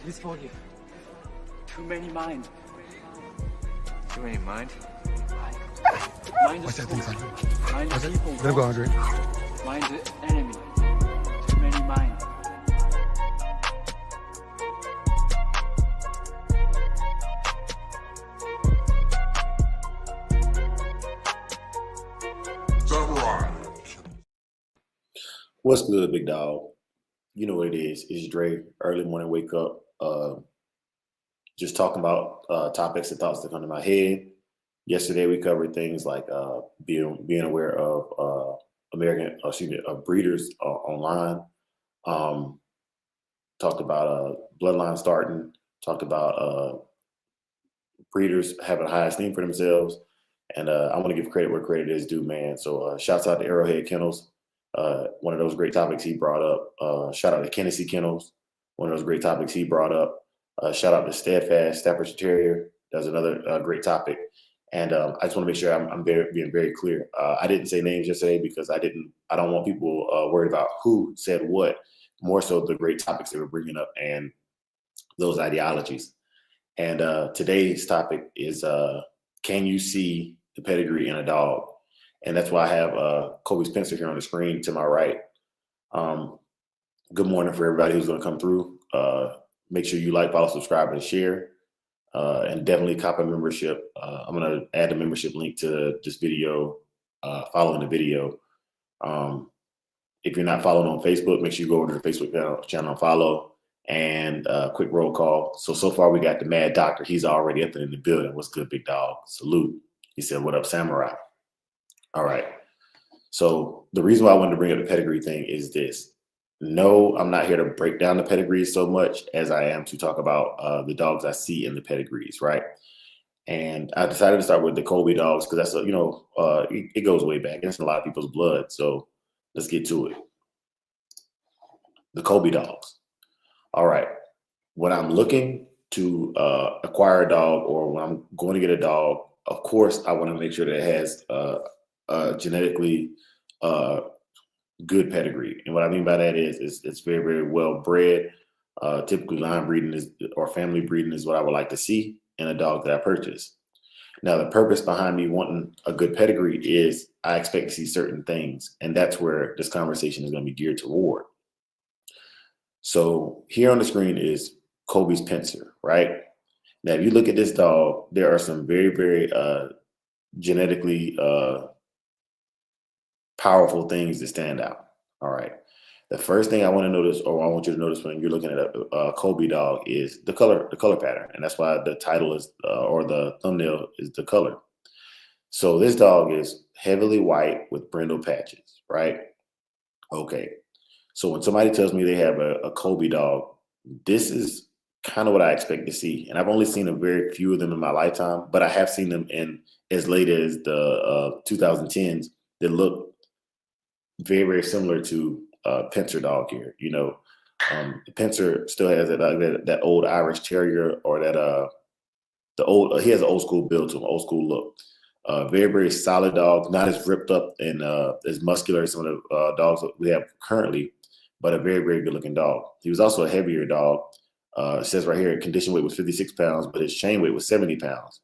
Please forgive. Too many mind. Too many mind? Mind Watch that school. thing, Andre. Mind Watch that. people. Let him go, Andre. Mind the enemy. Too many mind. What's good, big dog? You know what it is. It's Dre. Early morning wake up. Just talking about topics and thoughts that come to my head. Yesterday we covered things like being aware of breeders online. Talked about bloodline starting. Talked about breeders having high esteem for themselves. And I want to give credit where credit is due, man. So shouts out to Arrowhead Kennels. One of those great topics he brought up. Shout out to Tennessee Kennels. One of those great topics he brought up. Shout out to Steadfast Staffordshire Terrier. That's another great topic. And I just want to make sure I'm being very clear. I didn't say names yesterday because I don't want people worried about who said what. More so the great topics they were bringing up and those ideologies. And today's topic is can you see the pedigree in a dog? And that's why I have Kobe Spencer here on the screen to my right. Good morning for everybody who's going to come through. Make sure you like, follow, subscribe, and share. And definitely cop a membership. I'm going to add the membership link to this video following the video. If you're not following on Facebook, make sure you go over to the Facebook channel and follow. And quick roll call. So far we got the Mad Doctor. He's already up in the building. What's good, big dog? Salute. He said, what up, Samurai? All right. So the reason why I wanted to bring up the pedigree thing is this. No, I'm not here to break down the pedigrees so much as I am to talk about the dogs I see in the pedigrees, right? And I decided to start with the Kobe dogs because that's, it goes way back. It's in a lot of people's blood. So let's get to it. The Kobe dogs. All right. When I'm looking to acquire a dog or when I'm going to get a dog, of course, I want to make sure that it has genetically good pedigree. And what I mean by that is it's very, very well bred. Typically line breeding or family breeding is what I would like to see in a dog that I purchase. Now, the purpose behind me wanting a good pedigree is I expect to see certain things. And that's where this conversation is going to be geared toward. So here on the screen is Kobe's pincer, right? Now, if you look at this dog, there are some very, very genetically powerful things that stand out. All right. The first thing I want to notice, or I want you to notice when you're looking at a Kobe dog, is the color pattern, and that's why the title is or the thumbnail is the color. So this dog is heavily white with brindle patches, right? Okay. So when somebody tells me they have a Kobe dog, this is kind of what I expect to see. And I've only seen a very few of them in my lifetime, but I have seen them in as late as the 2010s that look very, very similar to pincer dog here. The pincer still has that old Irish Terrier or that he has an old school build to him, old school look. Very, very solid dog, not as ripped up and as muscular as some of the dogs that we have currently, but a very, very good looking dog. He was also a heavier dog. It says right here, condition weight was 56 pounds, but his chain weight was 70 pounds.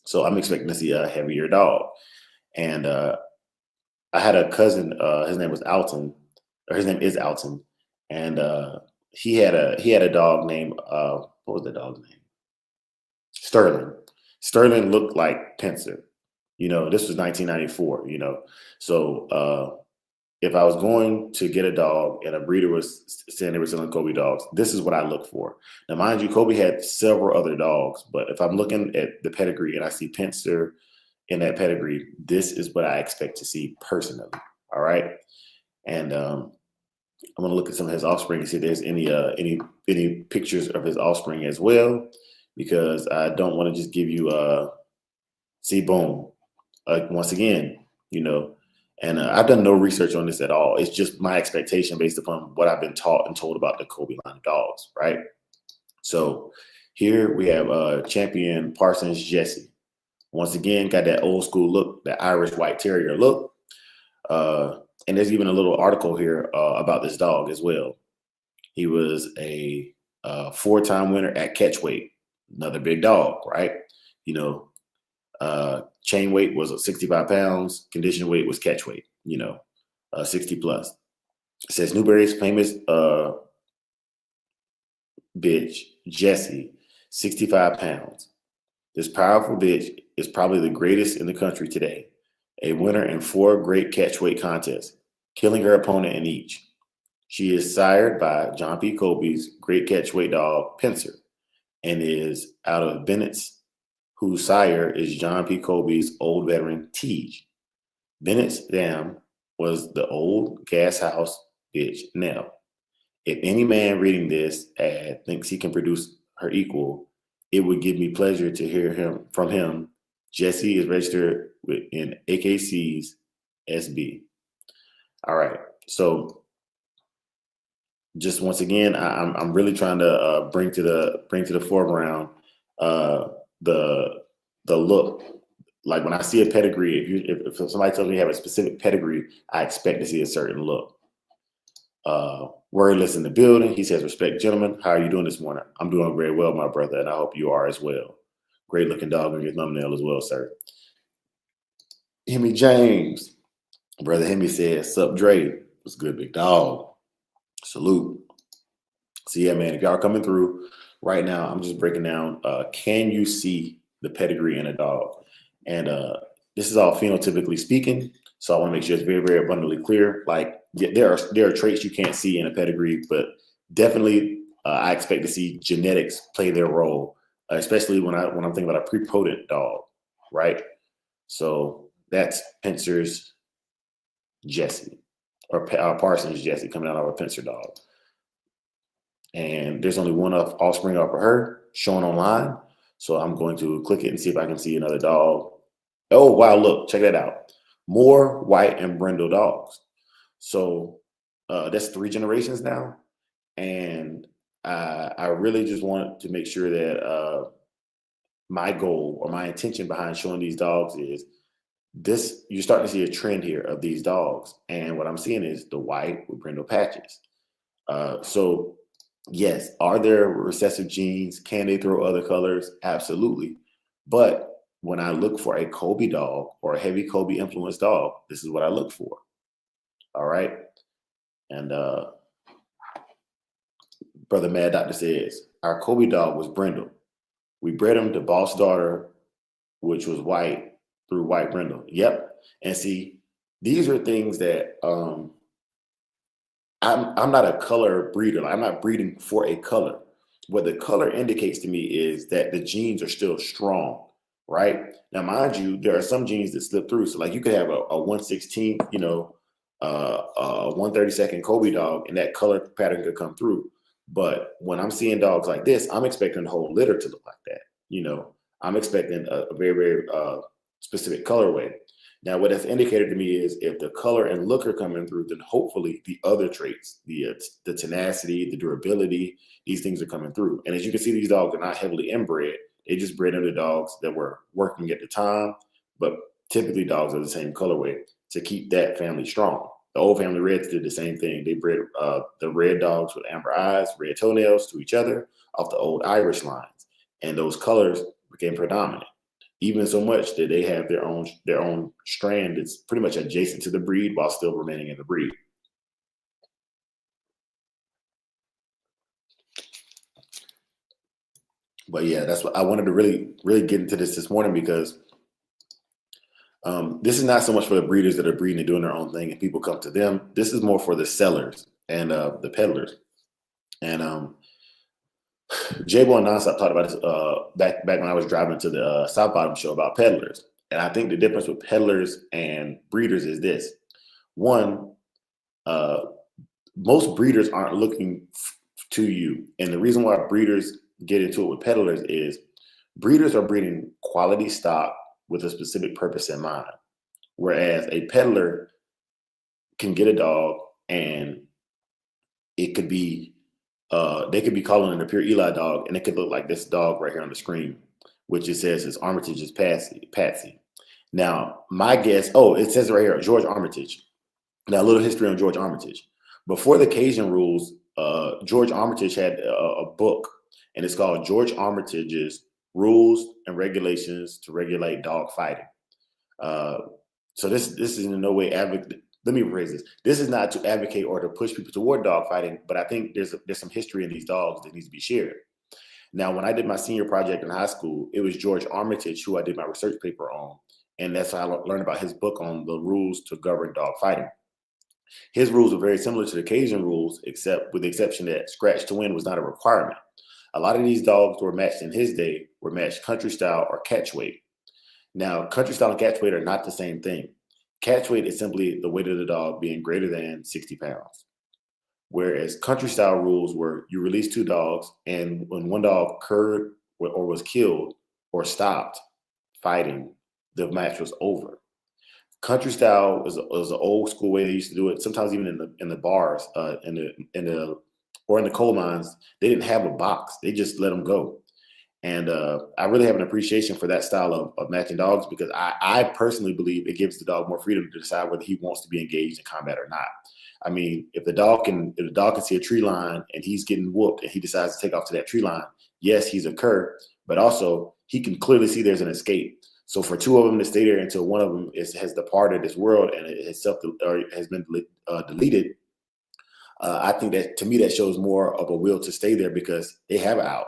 So I'm expecting to see a heavier dog. And I had a cousin, his name was Alton, or his name is Alton. And he had a dog named, what was the dog's name? Sterling. Sterling looked like Pincer. This was 1994, So if I was going to get a dog and a breeder was saying they were selling Kobe dogs, this is what I look for. Now, mind you, Kobe had several other dogs, but if I'm looking at the pedigree and I see Pincer in that pedigree, this is what I expect to see personally. All right. And I'm going to look at some of his offspring and see if there's any pictures of his offspring as well, because I don't want to just give you see, boom. Once again, and I've done no research on this at all. It's just my expectation based upon what I've been taught and told about the Kobe line of dogs, right? So here we have champion Parsons Jesse. Once again, got that old school look, that Irish white terrier look. And there's even a little article here about this dog as well. He was a 4-time winner at catch weight. Another big dog, right? Chain weight was 65 pounds. Condition weight was catch weight, 60 plus. It says Newberry's famous bitch, Jessie, 65 pounds. This powerful bitch is probably the greatest in the country today. A winner in 4 great catch weight contests, killing her opponent in each. She is sired by John P. Kobe's great catch weight dog, Pincer, and is out of Bennett's, whose sire is John P. Kobe's old veteran, Tej. Bennett's dam was the old gas house bitch, Nell. If any man reading this ad thinks he can produce her equal, it would give me pleasure to hear from him. Jesse is registered in AKC's SB. All right. So just once again, I'm really trying to bring to the foreground the look. Like when I see a pedigree, if somebody tells me you have a specific pedigree, I expect to see a certain look. Wordless in the building. He says, respect, gentlemen. How are you doing this morning? I'm doing very well, my brother, and I hope you are as well. Great looking dog on your thumbnail as well, sir. Hemi James. Brother Hemi says, sup, Dre. What's good, big dog? Salute. So yeah, man, if y'all are coming through right now, I'm just breaking down, can you see the pedigree in a dog? And this is all phenotypically speaking. So I want to make sure it's very, very abundantly clear. Like there are traits you can't see in a pedigree, but definitely I expect to see genetics play their role, especially when I'm thinking about a prepotent dog, right? So that's Pincer's Jesse, or Parsons Jesse coming out of a Pincer dog. And there's only one offspring off of her shown online. So I'm going to click it and see if I can see another dog. Oh, wow, look, check that out. More white and brindle dogs. So that's 3 generations now. And I really just want to make sure that my goal or my intention behind showing these dogs is this. You're starting to see a trend here of these dogs. And what I'm seeing is the white with brindle patches. So yes, are there recessive genes? Can they throw other colors? Absolutely. But when I look for a Kobe dog or a heavy Kobe influenced dog, this is what I look for. All right. And Brother Mad Doctor says, our Kobe dog was brindle. We bred him to Boss Daughter, which was white, through white brindle. Yep. And see, these are things that I'm not a color breeder. I'm not breeding for a color. What the color indicates to me is that the genes are still strong. Right now, mind you, there are some genes that slip through. So, like, you could have a 1/16, a 1/32 Kobe dog, and that color pattern could come through. But when I'm seeing dogs like this, I'm expecting the whole litter to look like that. I'm expecting a very, very specific colorway. Now, what that's indicated to me is if the color and look are coming through, then hopefully the other traits, the tenacity, the durability, these things are coming through. And as you can see, these dogs are not heavily inbred. They just bred under dogs that were working at the time, but typically dogs are the same colorway to keep that family strong. The old family Reds did the same thing. They bred the red dogs with amber eyes, red toenails to each other off the old Irish lines. And those colors became predominant, even so much that they have their own strand that's pretty much adjacent to the breed while still remaining in the breed. But yeah, that's what I wanted to really, really get into this morning, because this is not so much for the breeders that are breeding and doing their own thing and people come to them. This is more for the sellers and the peddlers. And J-Bo and Nonstop talked about this back when I was driving to the South Bottom show about peddlers. And I think the difference with peddlers and breeders is this. One, most breeders aren't looking to you. And the reason why breeders get into it with peddlers is breeders are breeding quality stock with a specific purpose in mind. Whereas a peddler can get a dog and it could be, they could be calling it a pure Eli dog, and it could look like this dog right here on the screen, which it says is Armitage is Patsy. Now, my guess, it says right here, George Armitage. Now, a little history on George Armitage. Before the Cajun rules George Armitage had a book, and it's called George Armitage's Rules and Regulations to Regulate Dog Fighting. So this is in no way advocate. Let me rephrase this. This is not to advocate or to push people toward dog fighting, but I think there's some history in these dogs that needs to be shared. Now, when I did my senior project in high school, it was George Armitage who I did my research paper on, and that's how I learned about his book on the rules to govern dog fighting. His rules are very similar to the Cajun rules, except with the exception that scratch to win was not a requirement. A lot of these dogs were matched in his day were matched country style or catch weight. Now, country style and catch weight are not the same thing. Catch weight is simply the weight of the dog being greater than 60 pounds. Whereas country style rules were you release two dogs, and when one dog occurred or was killed or stopped fighting, the match was over. Country style was an old school way they used to do it. Sometimes even in the bars, in the coal mines, they didn't have a box. They just let them go. And I really have an appreciation for that style of matching dogs because I personally believe it gives the dog more freedom to decide whether he wants to be engaged in combat or not. I mean, if the dog can see a tree line and he's getting whooped and he decides to take off to that tree line, yes, he's a cur, but also he can clearly see there's an escape. So for two of them to stay there until one of them has departed this world and it has been deleted, I think that to me that shows more of a will to stay there because they have it out.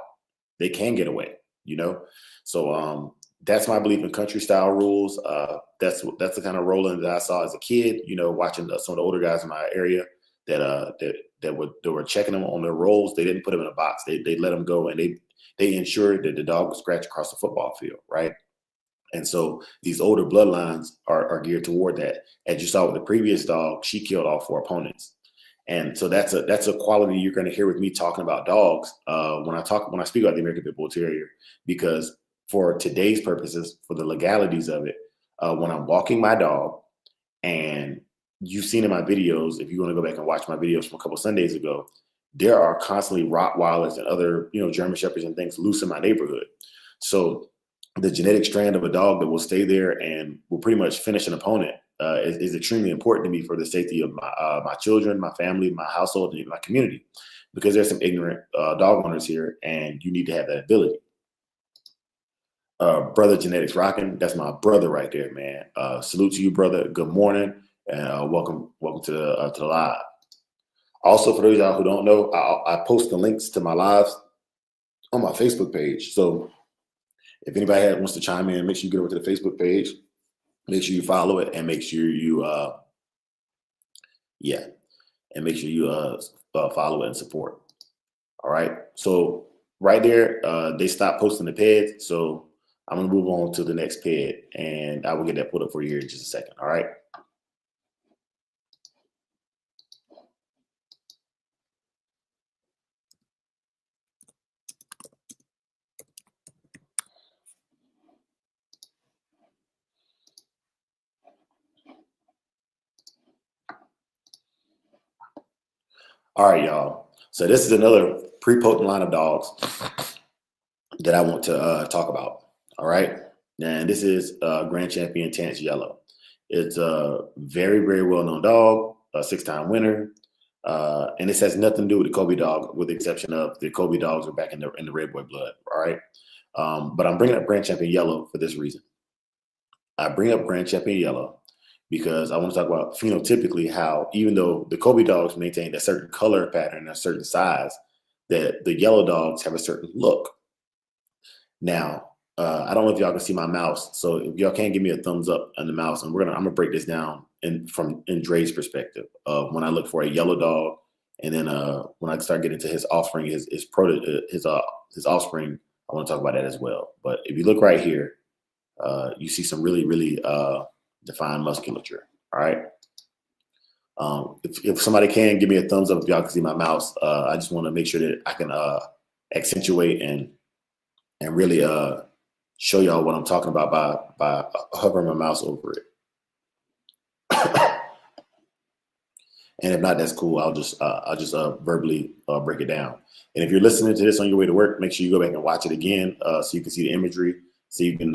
They can get away, you know. So that's my belief in country style rules. That's the kind of rolling that I saw as a kid, you know, watching some of the older guys in my area that were checking them on their rolls. They didn't put them in a box. They let them go and they ensured that the dog would scratch across the football field, right? And so these older bloodlines are geared toward that. As you saw with the previous dog, she killed all four opponents. And so that's a quality you're going to hear with me talking about dogs when I speak about the American Pit Bull Terrier, because for today's purposes, for the legalities of it, when I'm walking my dog, and you've seen in my videos, if you want to go back and watch my videos from a couple Sundays ago, there are constantly Rottweilers and other, you know, German Shepherds and things loose in my neighborhood. So the genetic strand of a dog that will stay there and will pretty much finish an opponent is extremely important to me for the safety of my children, my family, my household, and even my community, because there's some ignorant dog owners here, and you need to have that ability. Brother Genetics Rocking, that's my brother right there, man. Salute to you, brother. Good morning, and welcome to the live. Also, for those of y'all who don't know, I post the links to my lives on my Facebook page. So if anybody wants to chime in, make sure you get over to the Facebook page. Make sure you follow it and make sure you follow it and support. All right. So right there, they stopped posting the PEDs. So I'm gonna move on to the next PED, and I will get that put up for you here in just a second. All right. All right, y'all. So this is another pre-potent line of dogs that I want to talk about. All right. And this is Grand Champion Tance Yellow. It's a very, very well-known dog, a 6-time winner. And this has nothing to do with the Kobe dog, with the exception of the Kobe dogs are back in the Red Boy blood. All right. But I'm bringing up Grand Champion Yellow for this reason. I bring up Grand Champion Yellow because I want to talk about phenotypically how, even though the Kobe dogs maintain a certain color pattern, a certain size, that the yellow dogs have a certain look. Now, I don't know if y'all can see my mouse, so if y'all can't give me a thumbs up on the mouse, and I'm gonna break this down from Dre's perspective of when I look for a yellow dog, and then when I start getting to his offspring, his offspring, I want to talk about that as well. But if you look right here, you see some really, really defined musculature. All right. If somebody can give me a thumbs up if y'all can see my mouse, I just want to make sure that I can accentuate and really show y'all what I'm talking about by hovering my mouse over it. And if not, that's cool. I'll just verbally break it down. And if you're listening to this on your way to work, make sure you go back and watch it again so you can see the imagery, so you can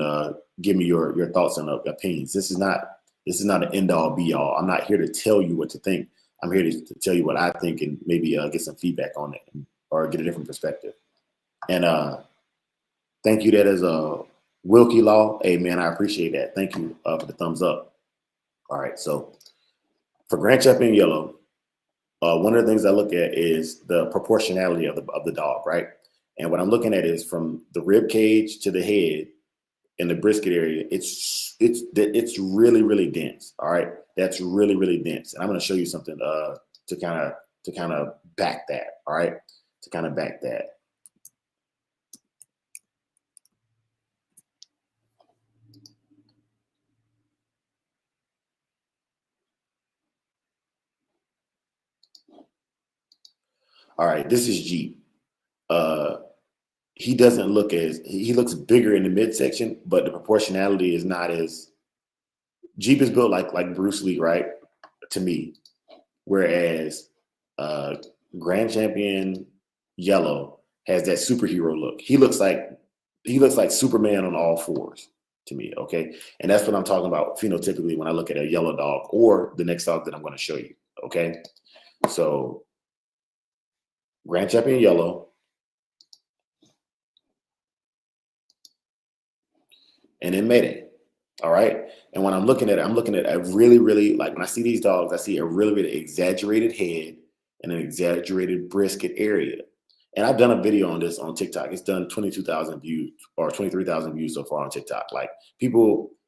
give me your thoughts and opinions. This is not an end all be all. I'm not here to tell you what to think. I'm here to tell you what I think and maybe get some feedback on it or get a different perspective. And thank you. That is a Wilkie Law. Hey, man, I appreciate that. Thank you for the thumbs up. All right. So for Grand Champion Yellow, one of the things I look at is the proportionality of the dog, right? And what I'm looking at is from the rib cage to the head in the brisket area, it's really, really dense. All right. That's really, really dense. And I'm going to show you something to kind of back that. All right. To kind of back that. All right, this is Jeep. He doesn't look he looks bigger in the midsection, but the proportionality is not as. Jeep is built like Bruce Lee, right? To me, whereas Grand Champion Yellow has that superhero look. He looks like Superman on all fours to me. Okay, and that's what I'm talking about phenotypically when I look at a yellow dog or the next dog that I'm going to show you. Okay, so Grand Champion Yellow. And then Mayday. All right. And when I'm looking at it, I'm looking at a really, really, like when I see these dogs, I see a really, really exaggerated head and an exaggerated brisket area. And I've done a video on this on TikTok. It's done 22,000 views or 23,000 views so far on TikTok. Like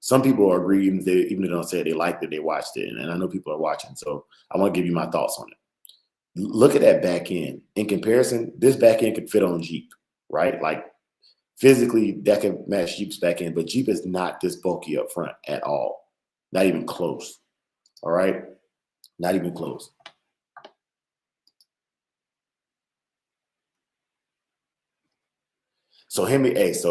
some people agree, even if they don't say it, they liked it, they watched it. And I know people are watching. So I want to give you my thoughts on it. Look at that back end. In comparison, this back end could fit on Jeep, right? Like, physically, that can match Jeep's back end, but Jeep is not this bulky up front at all. Not even close. All right? Not even close. So and that's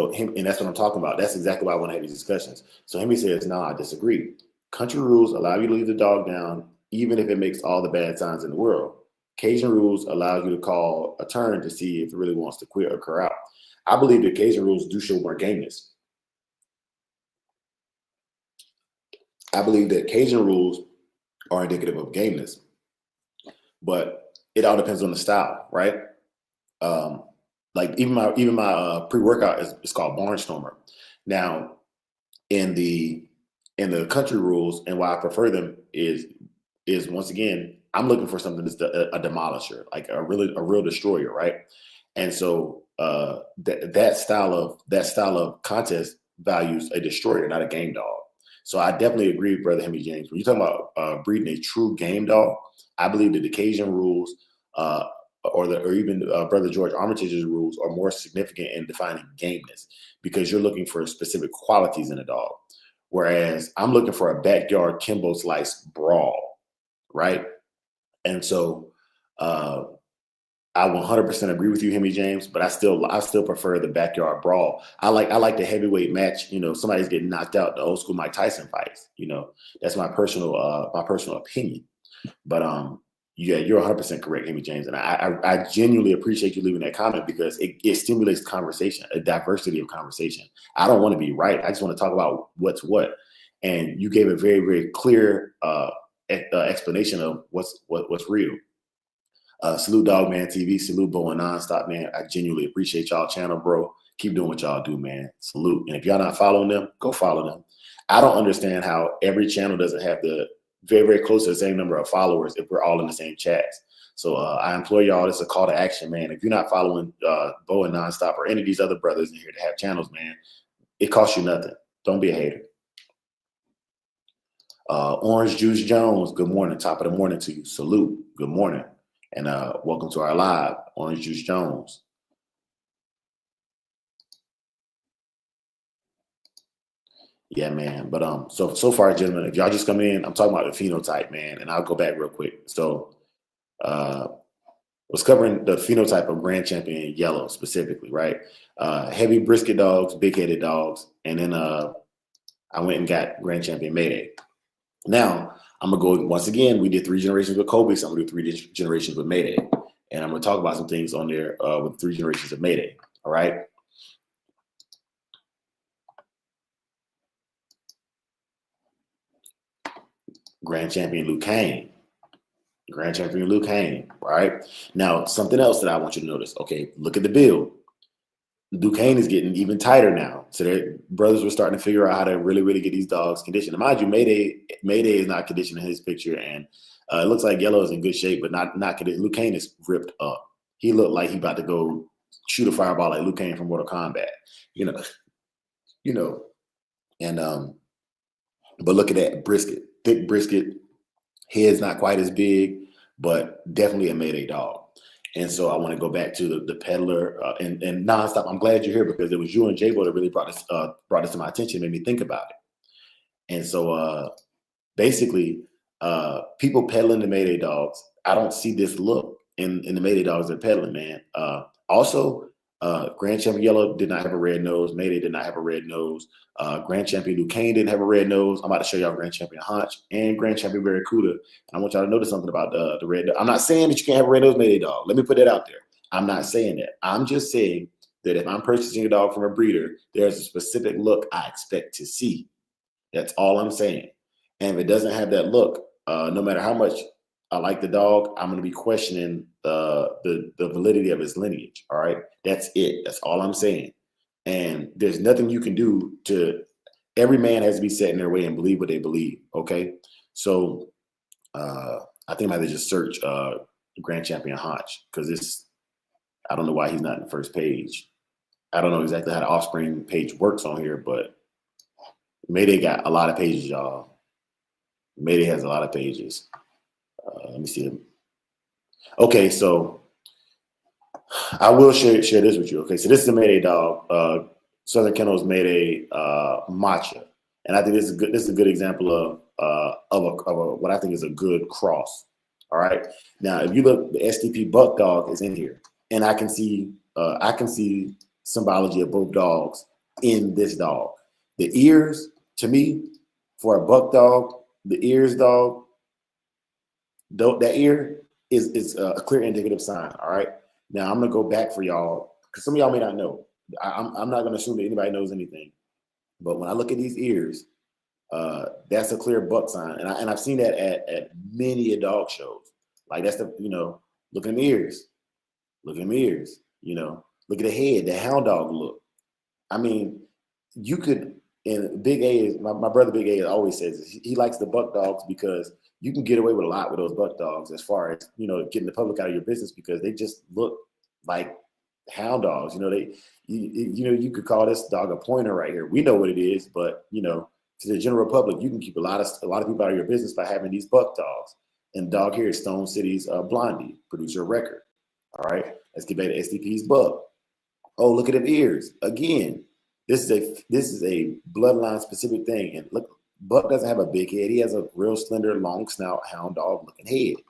what I'm talking about. That's exactly why I want to have these discussions. So Hemi says, no, I disagree. Country rules allow you to leave the dog down, even if it makes all the bad signs in the world. Cajun rules allow you to call a turn to see if it really wants to quit or cur out. I believe the Cajun rules do show more gameness. I believe that Cajun rules are indicative of gameness, but it all depends on the style, right? Like even my pre-workout is called Barnstormer. Now, in the country rules, and why I prefer them is once again, I'm looking for something that's a demolisher, like a real destroyer, right? And so that style of contest values a destroyer, not a game dog. So I definitely agree with Brother Hemi James. When you're talking about breeding a true game dog, I believe that the Cajun rules or even Brother George Armitage's rules are more significant in defining gameness because you're looking for specific qualities in a dog. Whereas I'm looking for a backyard Kimbo Slice brawl, right? And so I 100% agree with you, Hemi James, but I still prefer the backyard brawl. I like the heavyweight match. You know, somebody's getting knocked out. The old school Mike Tyson fights. You know, that's my personal opinion. But yeah, you're 100% correct, Hemi James, and I genuinely appreciate you leaving that comment because it stimulates conversation, a diversity of conversation. I don't want to be right. I just want to talk about what's what, and you gave a very, very clear explanation of what's real. Salute Dogman TV, salute Bo and Nonstop, man. I genuinely appreciate y'all channel, bro. Keep doing what y'all do, man. Salute. And if y'all not following them, go follow them. I don't understand how every channel doesn't have the very, very close to the same number of followers if we're all in the same chats. So I implore y'all, this is a call to action, man. If you're not following Bo and Nonstop or any of these other brothers in here that have channels, man, it costs you nothing. Don't be a hater. Orange Juice Jones, good morning. Top of the morning to you. Salute. Good morning. And welcome to our live, Orange Juice Jones. Yeah, man. But so far, gentlemen, if y'all just come in, I'm talking about the phenotype, man, and I'll go back real quick. So was covering the phenotype of Grand Champion Yellow specifically, right? Heavy brisket dogs, big-headed dogs, and then I went and got Grand Champion Mayday. Now, I'm going to go, once again, we did 3 generations with Kobe, so I'm going to do 3 generations with Mayday. And I'm going to talk about some things on there with 3 generations of Mayday, all right? Grand Champion Luke Kane. Grand champion Luke Hayne, right? Now, something else that I want you to notice. Okay, look at the build. Duquesne is getting even tighter now. So their brothers were starting to figure out how to really, really get these dogs conditioned. And mind you, Mayday is not conditioned in his picture, and it looks like Yellow is in good shape, but not conditioned. Luke Kane is ripped up. He looked like he about to go shoot a fireball like Luke Kane from Mortal Kombat. You know, and but look at that brisket, thick brisket. Head's not quite as big, but definitely a Mayday dog. And so I want to go back to the peddler and nonstop. I'm glad you're here because it was you and J-Bo that really brought this to my attention, made me think about it. And so basically, people peddling the Mayday dogs, I don't see this look in the Mayday dogs they're peddling, man. Also, Grand Champion Yellow did not have a red nose. Mayday did not have a red nose. Grand Champion Duquesne didn't have a red nose. I'm about to show y'all Grand Champion Hunch and Grand Champion Barracuda. And I want y'all to notice something about the red. I'm not saying that you can't have a red nose Mayday dog. Let me put that out there. I'm not saying that. I'm just saying that if I'm purchasing a dog from a breeder, there's a specific look I expect to see. That's all I'm saying. And if it doesn't have that look, no matter how much I like the dog, I'm going to be questioning the validity of his lineage. All right. That's it. That's all I'm saying. And there's nothing you can do every man has to be set in their way and believe what they believe. Okay. So I think I might just search Grand Champion Hodge because I don't know why he's not in the first page. I don't know exactly how the offspring page works on here, but Mayday got a lot of pages, y'all. Mayday has a lot of pages. Let me see him. Okay, so I will share this with you. Okay, so this is a Mayday dog, Southern Kennels Mayday Matcha, and I think this is a good example of what I think is a good cross. All right, now if you look, the STP Buck dog is in here, and I can see symbology of both dogs in this dog. The ears, to me, for a buck dog, the ears dog, that ear is a clear indicative sign. All right. Now I'm gonna go back for y'all because some of y'all may not know. I'm not gonna assume that anybody knows anything, but when I look at these ears, that's a clear buck sign, and I've seen that at many dog shows. Like that's look at the ears, look at the ears. Look at the head, the hound dog look. I mean, you could. And Big A is my brother. Big A always says this. He likes the buck dogs because you can get away with a lot with those buck dogs as far as getting the public out of your business because they just look like hound dogs. You could call this dog a pointer right here. We know what it is, but to the general public, you can keep a lot of people out of your business by having these buck dogs. And the dog here is Stone City's Blondie, producer of record. All right, let's get back to STP's buck. Oh, look at them ears again. This is a bloodline specific thing. And look, Buck doesn't have a big head. He has a real slender, long snout, hound dog looking head.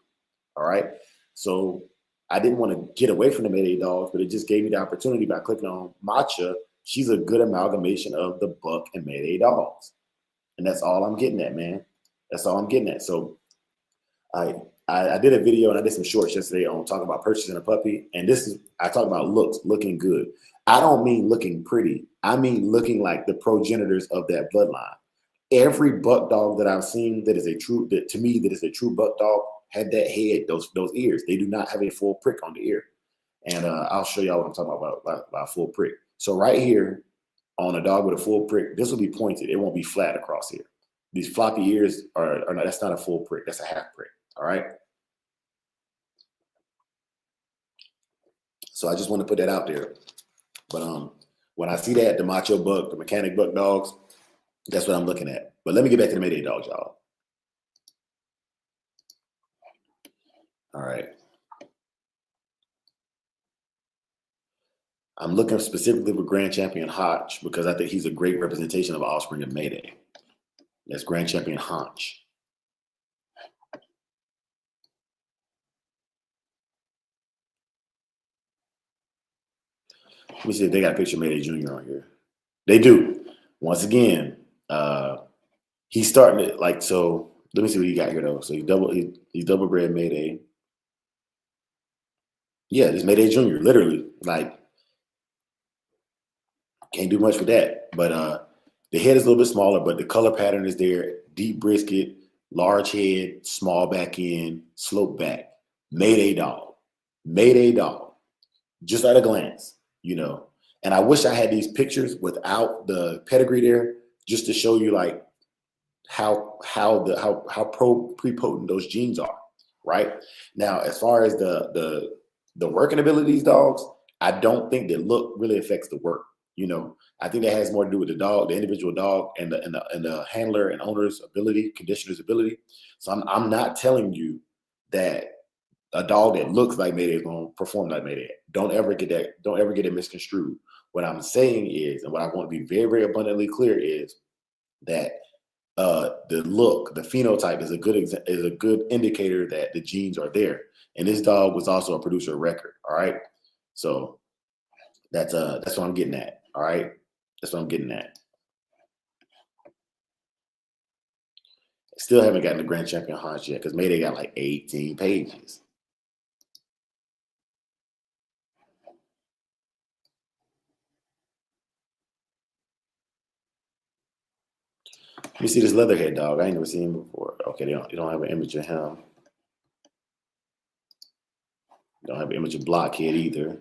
All right. So I didn't want to get away from the Mayday dogs, but it just gave me the opportunity by clicking on Matcha. She's a good amalgamation of the Buck and Mayday dogs. And that's all I'm getting at, man. That's all I'm getting at. So I did a video and I did some shorts yesterday on talking about purchasing a puppy. And I talk about looking good. I don't mean looking pretty. I mean looking like the progenitors of that bloodline. Every buck dog that I've seen that is a true buck dog had that head, those ears. They do not have a full prick on the ear. And I'll show y'all what I'm talking about full prick. So right here on a dog with a full prick, this will be pointed. It won't be flat across here. These floppy ears are not, that's not a full prick. That's a half prick. All right. So I just want to put that out there. But when I see that, the macho buck, the mechanic buck dogs, that's what I'm looking at. But let me get back to the Mayday dogs, y'all. All right. I'm looking specifically for Grand Champion Hodge because I think he's a great representation of offspring of Mayday. That's Grand Champion Hodge. Let me see if they got a picture of Mayday Jr. on here. They do. Once again, he's starting to so let me see what he got here though. So he's double bred Mayday. Yeah, this Mayday Jr. Literally, can't do much with that. But the head is a little bit smaller, but the color pattern is there. Deep brisket, large head, small back end, slope back, Mayday dog, Mayday dog, just at a glance, you know. And I wish I had these pictures without the pedigree there, just to show you like how prepotent those genes are, right? Now, as far as the working abilities dogs, I don't think that look really affects the work. You know, I think that has more to do with the dog, the individual dog, and the handler and owner's ability, conditioner's ability. So I'm not telling you that a dog that looks like Mayday is going to perform like Mayday. Don't ever get that. Don't ever get it misconstrued. What I'm saying is, and what I want to be very, very abundantly clear is that the look, the phenotype is a good indicator that the genes are there. And this dog was also a producer of record. All right, so that's what I'm getting at. All right, that's what I'm getting at. Still haven't gotten the Grand Champion Haunch yet because Mayday got like 18 pages. Let me see this leatherhead dog. I ain't never seen him before. Okay, they don't have an image of him. Don't have an image of Blockhead either.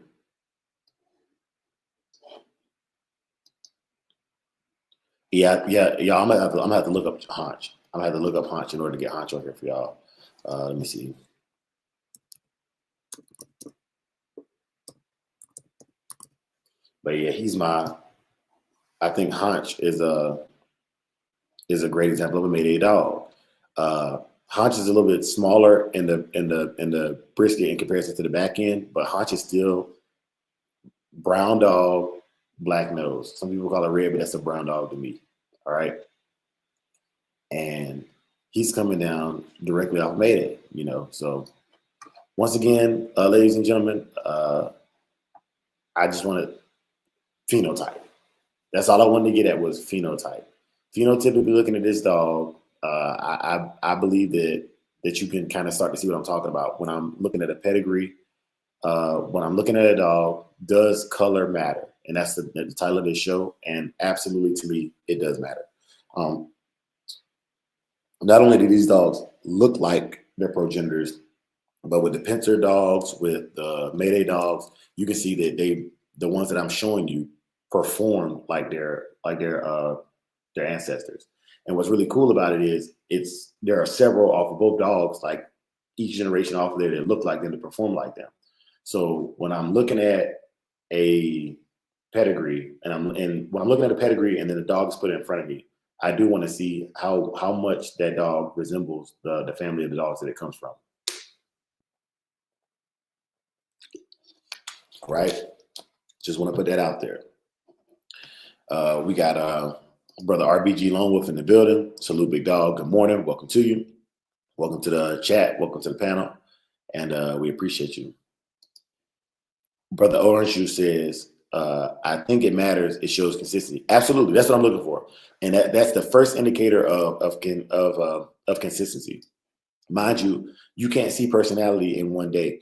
Yeah. I'm gonna have to look up Haunch. I'm gonna have to look up Haunch in order to get Haunch on here for y'all. Let me see. But yeah, I think Haunch is a great example of a Mayday dog. Haunch is a little bit smaller in the brisket in comparison to the back end, but Haunch is still brown dog, black nose. Some people call it red, but that's a brown dog to me. All right. And he's coming down directly off Mayday, you know. So once again, ladies and gentlemen, I just wanted phenotype. That's all I wanted to get at was phenotype. Phenotypically looking at this dog, I believe that you can kind of start to see what I'm talking about when I'm looking at a pedigree. When I'm looking at a dog, does color matter? And that's the title of this show. And absolutely, to me, it does matter. Not only do these dogs look like their progenitors, but with the pincer dogs, with the Mayday dogs, you can see that the ones that I'm showing you, perform like their ancestors. And what's really cool about it is there are several off of both dogs, like each generation off of there that look like them, to perform like them. So when I'm looking at a pedigree, and when I'm looking at a pedigree and then the dog is put in front of me, I do want to see how much that dog resembles the family of the dogs that it comes from. Right? Just want to put that out there. We got brother RBG Lone Wolf in the building. Salute, big dog. Good morning. Welcome to you. Welcome to the chat. Welcome to the panel. And we appreciate you. Brother Orange Juice says, I think it matters. It shows consistency. Absolutely. That's what I'm looking for. And that's the first indicator of consistency. Mind you, you can't see personality in one day.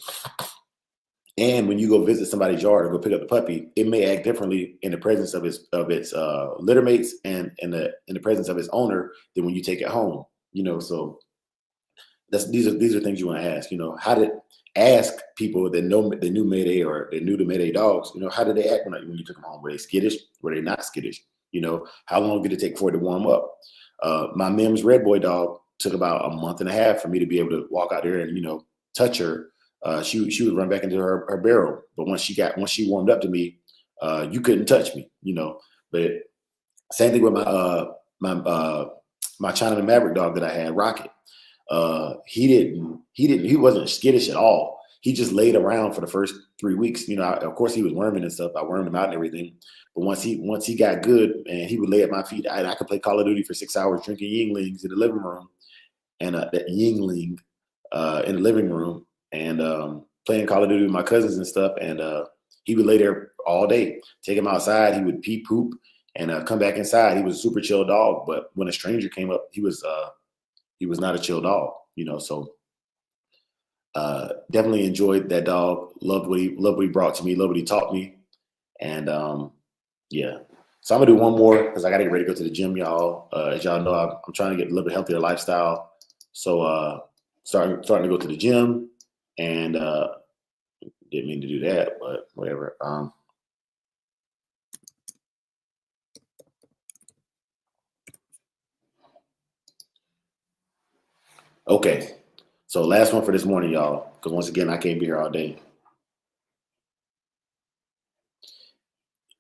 And when you go visit somebody's yard or go pick up the puppy, it may act differently in the presence of its litter mates and in the presence of its owner than when you take it home. You know, so these are things you want to ask. You know, ask people that know the new Mayday or they knew the Mayday dogs. You know, how did they act when you took them home? Were they skittish? Were they not skittish? You know, how long did it take for it to warm up? My Mims Red Boy dog took about a month and a half for me to be able to walk out there and touch her. She would run back into her barrel, but once she warmed up to me, you couldn't touch me, you know. But same thing with my Chinaman Maverick dog that I had, Rocket. He wasn't skittish at all. He just laid around for the first 3 weeks. You know, of course he was worming and stuff. I wormed him out and everything. But once he got good and he would lay at my feet, I could play Call of Duty for 6 hours drinking Yinglings in the living room, and that Yingling in the living room. And playing Call of Duty with my cousins and stuff. And he would lay there all day. Take him outside, he would pee, poop, and come back inside. He was a super chill dog. But when a stranger came up, he was not a chill dog, you know. So definitely enjoyed that dog. Loved what he brought to me. Loved what he taught me. And yeah. So I'm gonna do one more because I gotta get ready to go to the gym, y'all. As y'all know, I'm trying to get a little bit healthier lifestyle. So starting to go to the gym, and didn't mean to do that, but whatever. Okay. So last one for this morning, y'all, because once again, I can't be here all day.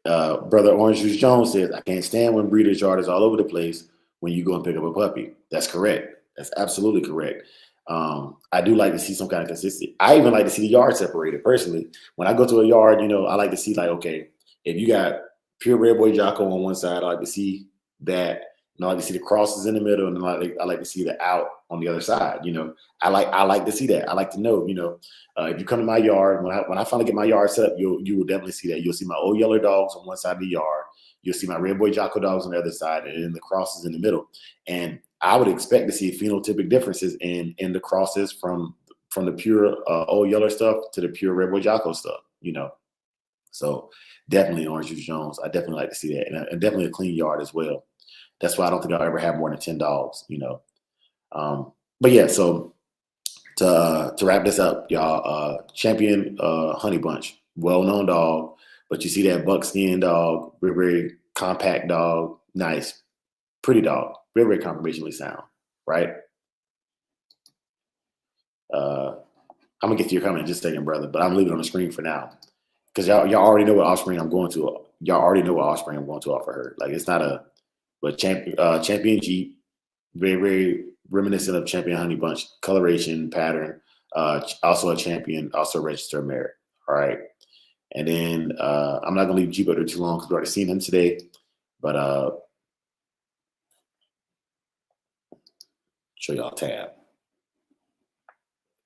Brother Orange Juice Jones says, I can't stand when breeders' yard is all over the place when you go and pick up a puppy. That's correct. That's absolutely correct. I do like to see some kind of consistency. I even like to see the yard separated personally. When I go to a yard, I like to see like, okay, if you got pure Red Boy Jocko on one side, I like to see that. I like to see the crosses in the middle, and I like to see the out on the other side. I like to see that. I like to know. If you come to my yard, when I finally get my yard set up, you will definitely see that. You'll see my old yellow dogs on one side of the yard. You'll see my Red Boy Jocko dogs on the other side, and then the crosses in the middle. And I would expect to see phenotypic differences in the crosses from the pure old yeller stuff to the pure Red Boy Jocko stuff. So definitely Orange Juice Jones. I definitely like to see that, and definitely a clean yard as well. That's why I don't think I'll ever have more than 10 dogs. But yeah, so to wrap this up, y'all, Champion Honey Bunch, well-known dog, but you see that buckskin dog, very, very compact dog, nice, pretty dog, very, very conformationally sound, right? I'm gonna get to your comment in just a second, brother, but I'm leaving it on the screen for now because y'all already know what offspring I'm going to. Y'all already know what offspring I'm going to offer her. Like it's not but Champion Jeep, very, very reminiscent of Champion Honey Bunch coloration pattern. Also a champion, also a registered merit. All right. And then I'm not gonna leave Jeep out there too long because we already seen him today. But show y'all tab.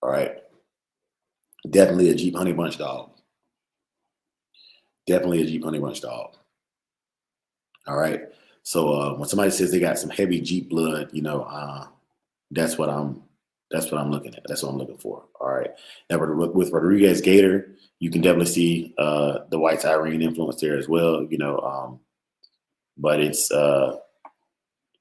All right. Definitely a Jeep Honey Bunch dog. Definitely a Jeep Honey Bunch dog. All right. So when somebody says they got some heavy Jeep blood, that's what I'm looking at. That's what I'm looking for. All right. Now with Rodriguez Gator, you can definitely see the white Irene influence there as well. But it's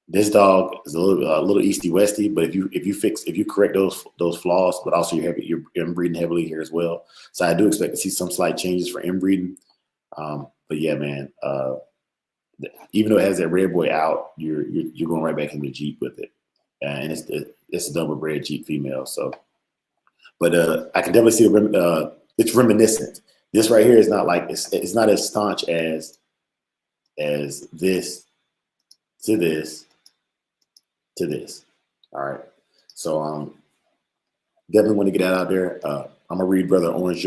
this dog is a little easty westy. But if you correct those flaws, but also you're inbreeding heavily here as well. So I do expect to see some slight changes for inbreeding. But yeah, man. Even though it has that Red Boy out, you're going right back into Jeep with it, and it's a double bred Jeep female. So, but I can definitely see it's reminiscent. This right here is not like it's not as staunch as this to this to this. All right, so definitely want to get that out there. I'm gonna read Brother Orange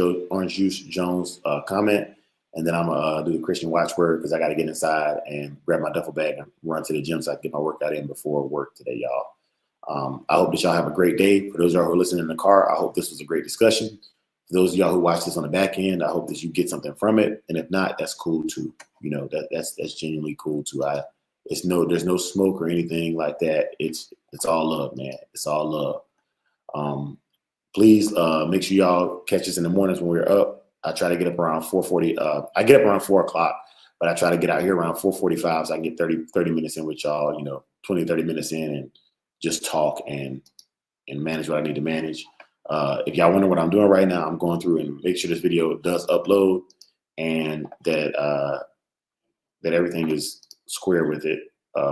Juice Jones' comment. And then I'm going to do the Christian watchword because I got to get inside and grab my duffel bag and run to the gym so I can get my workout in before work today, y'all. I hope that y'all have a great day. For those of y'all who are listening in the car, I hope this was a great discussion. For those of y'all who watch this on the back end, I hope that you get something from it. And if not, that's cool too. That's genuinely cool too. There's no smoke or anything like that. It's all love, man. It's all love. Please make sure y'all catch us in the mornings when we're up. I try to get up around 4:40. I get up around 4 o'clock, but I try to get out here around 4:45 so I can get 30 minutes in with y'all, 20, 30 minutes in and just talk and manage what I need to manage. If y'all wonder what I'm doing right now, I'm going through and make sure this video does upload and that everything is square with it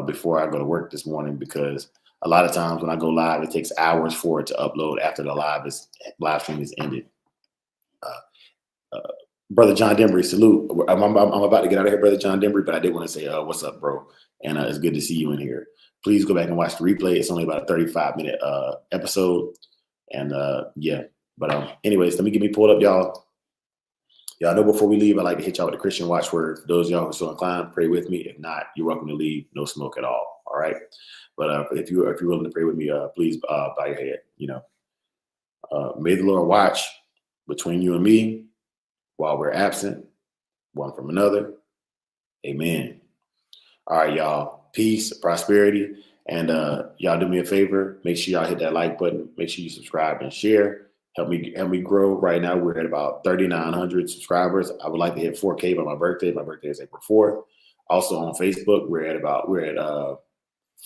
before I go to work this morning, because a lot of times when I go live, it takes hours for it to upload after the live stream is ended. Brother John Dembry, salute. I'm about to get out of here, Brother John Dembry, but I did want to say, what's up, bro? And it's good to see you in here. Please go back and watch the replay. It's only about a 35-minute episode. And yeah, but anyways, let me get me pulled up, y'all. Y'all know before we leave, I like to hit y'all with the Christian watchword. For those of y'all who are so inclined, pray with me. If not, you're welcome to leave. No smoke at all. All right. But if you're willing to pray with me, please bow your head. May the Lord watch between you and me while we're absent, one from another. Amen. All right, y'all. Peace, prosperity. And y'all do me a favor. Make sure y'all hit that like button. Make sure you subscribe and share. Help me grow. Right now, we're at about 3,900 subscribers. I would like to hit 4K by my birthday. My birthday is April 4th. Also on Facebook, we're at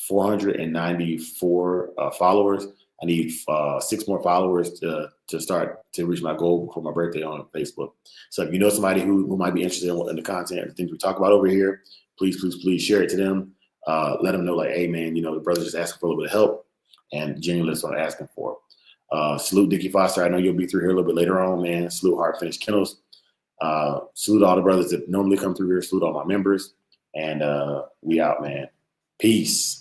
494 followers. I need 6 more followers to start to reach my goal before my birthday on Facebook. So if you know somebody who might be interested in the content and the things we talk about over here, please share it to them. Let them know, like, hey, man, you know, the brother's just asking for a little bit of help, and genuinely that's what I'm asking for. Salute Dickie Foster. I know you'll be through here a little bit later on, man. Salute Hard Finished Kennels. Salute all the brothers that normally come through here. Salute all my members. And we out, man. Peace.